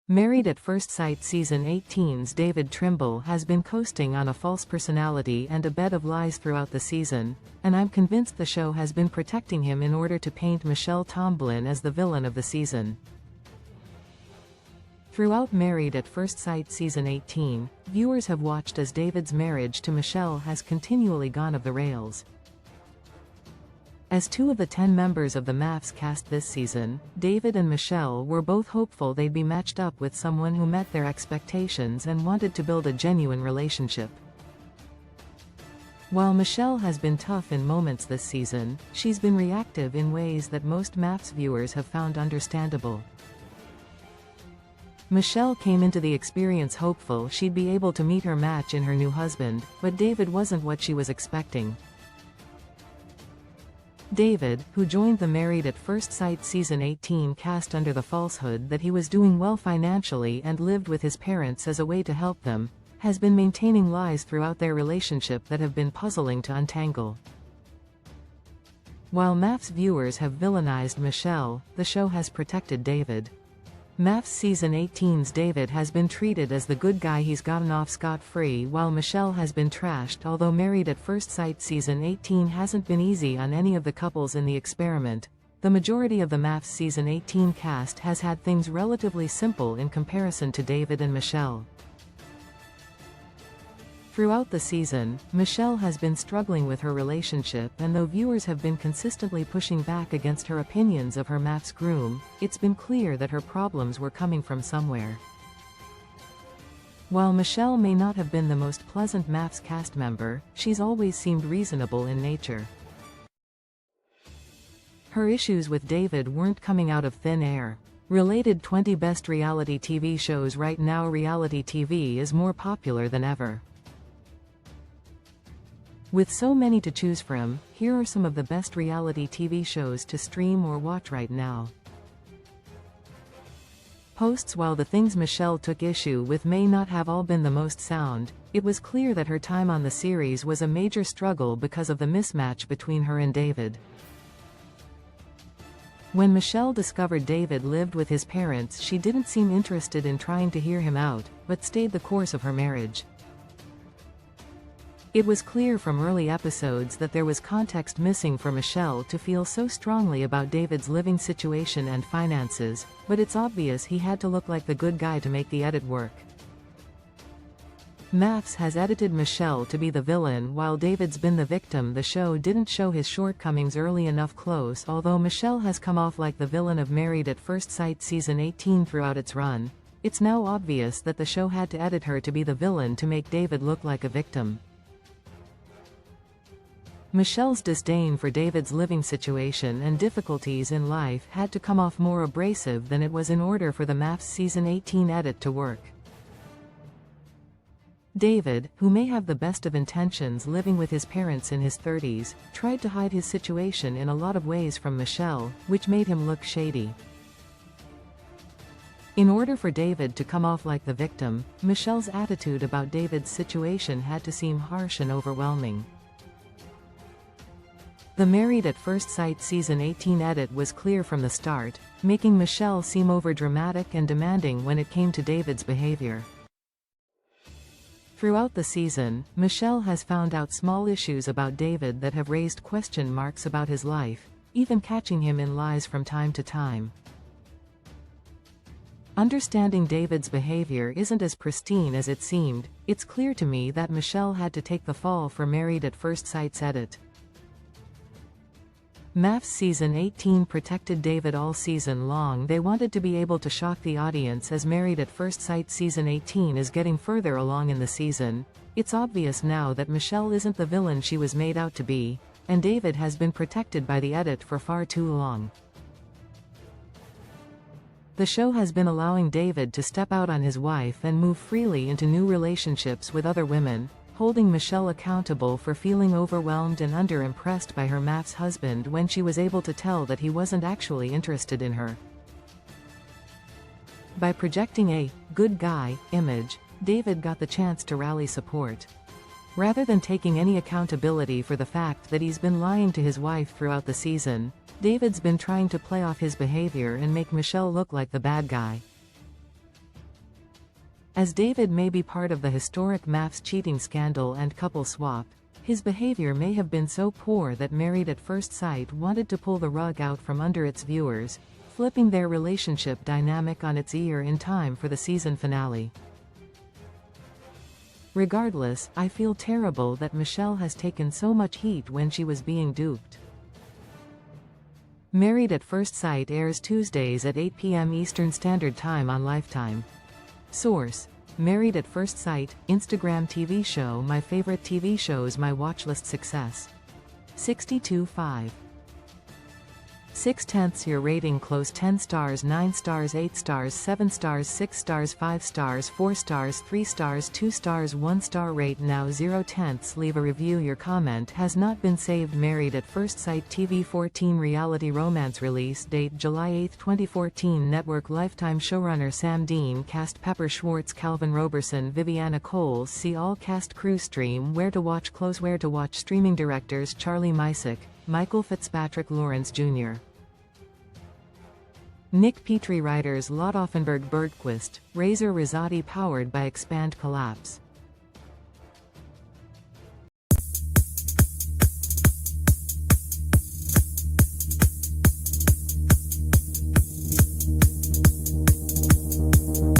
Married at First Sight Season 18's David Trimble has been coasting on a false personality and a bed of lies throughout the season, and I'm convinced the show has been protecting him in order to paint Michelle Tomblin as the villain of the season. Throughout Married at First Sight Season 18, viewers have watched as David's marriage to Michelle has continually gone off the rails. As 2 of the 10 members of the MAFS cast this season, David and Michelle were both hopeful they'd be matched up with someone who met their expectations and wanted to build a genuine relationship. While Michelle has been tough in moments this season, she's been reactive in ways that most MAFS viewers have found understandable. Michelle came into the experience hopeful she'd be able to meet her match in her new husband, but David wasn't what she was expecting. David, who joined the Married at First Sight Season 18 cast under the falsehood that he was doing well financially and lived with his parents as a way to help them, has been maintaining lies throughout their relationship that have been puzzling to untangle. While MAFS viewers have villainized Michelle, the show has protected David. MAFS Season 18's David has been treated as the good guy, he's gotten off scot-free, while Michelle has been trashed. Although Married at First Sight Season 18 hasn't been easy on any of the couples in the experiment, the majority of the MAFS Season 18 cast has had things relatively simple in comparison to David and Michelle. Throughout the season, Michelle has been struggling with her relationship, and though viewers have been consistently pushing back against her opinions of her MAFS groom, it's been clear that her problems were coming from somewhere. While Michelle may not have been the most pleasant MAFS cast member, she's always seemed reasonable in nature. Her issues with David weren't coming out of thin air. Related 20 best reality TV shows right now. Reality TV is more popular than ever. With so many to choose from, here are some of the best reality TV shows to stream or watch right now. Posts. While the things Michelle took issue with may not have all been the most sound, it was clear that her time on the series was a major struggle because of the mismatch between her and David. When Michelle discovered David lived with his parents, she didn't seem interested in trying to hear him out, but stayed the course of her marriage. It was clear from early episodes that there was context missing for Michelle to feel so strongly about David's living situation and finances, but it's obvious he had to look like the good guy to make the edit work. MAFS has edited Michelle to be the villain while David's been the victim. The show didn't show his shortcomings early enough close. Although Michelle has come off like the villain of Married at First Sight Season 18 throughout its run, it's now obvious that the show had to edit her to be the villain to make David look like a victim. Michelle's disdain for David's living situation and difficulties in life had to come off more abrasive than it was in order for the MAFS Season 18 edit to work. David, who may have the best of intentions living with his parents in his 30s, tried to hide his situation in a lot of ways from Michelle, which made him look shady. In order for David to come off like the victim, Michelle's attitude about David's situation had to seem harsh and overwhelming. The Married at First Sight Season 18 edit was clear from the start, making Michelle seem overdramatic and demanding when it came to David's behavior. Throughout the season, Michelle has found out small issues about David that have raised question marks about his life, even catching him in lies from time to time. Understanding David's behavior isn't as pristine as it seemed. It's clear to me that Michelle had to take the fall for Married at First Sight's edit. MAFS Season 18 protected David all season long. They wanted to be able to shock the audience. As Married at First Sight Season 18 is getting further along in the season, it's obvious now that Michelle isn't the villain she was made out to be, and David has been protected by the edit for far too long. The show has been allowing David to step out on his wife and move freely into new relationships with other women, holding Michelle accountable for feeling overwhelmed and underimpressed by her MAFS husband when she was able to tell that he wasn't actually interested in her. By projecting a good guy image, David got the chance to rally support. Rather than taking any accountability for the fact that he's been lying to his wife throughout the season, David's been trying to play off his behavior and make Michelle look like the bad guy. As David may be part of the historic MAFS cheating scandal and couple swap, his behavior may have been so poor that Married at First Sight wanted to pull the rug out from under its viewers, flipping their relationship dynamic on its ear in time for the season finale. Regardless, I feel terrible that Michelle has taken so much heat when she was being duped. Married at First Sight airs Tuesdays at 8 p.m. Eastern Standard Time on Lifetime. Source: Married at First Sight, Instagram TV show. My favorite TV shows. My watchlist success. 62.5. 6/10 your rating. Close 10 stars, 9 stars, 8 stars, 7 stars, 6 stars, 5 stars, 4 stars, 3 stars, 2 stars, 1 star. Rate now 0/10. Leave a review. Your comment has not been saved. Married at First Sight TV 14 reality romance. Release date July 8, 2014. Network. Lifetime. Showrunner Sam Dean. Cast: Pepper Schwartz, Calvin Roberson, Viviana Coles. See all cast crew. Stream where to watch. Close where to watch. Streaming directors: Charlie Mysick, Michael Fitzpatrick Lawrence Jr. Nick Petrie. Writers: Lot Offenberg, Bergquist, Razor Rizzotti. Powered by Expand Collapse.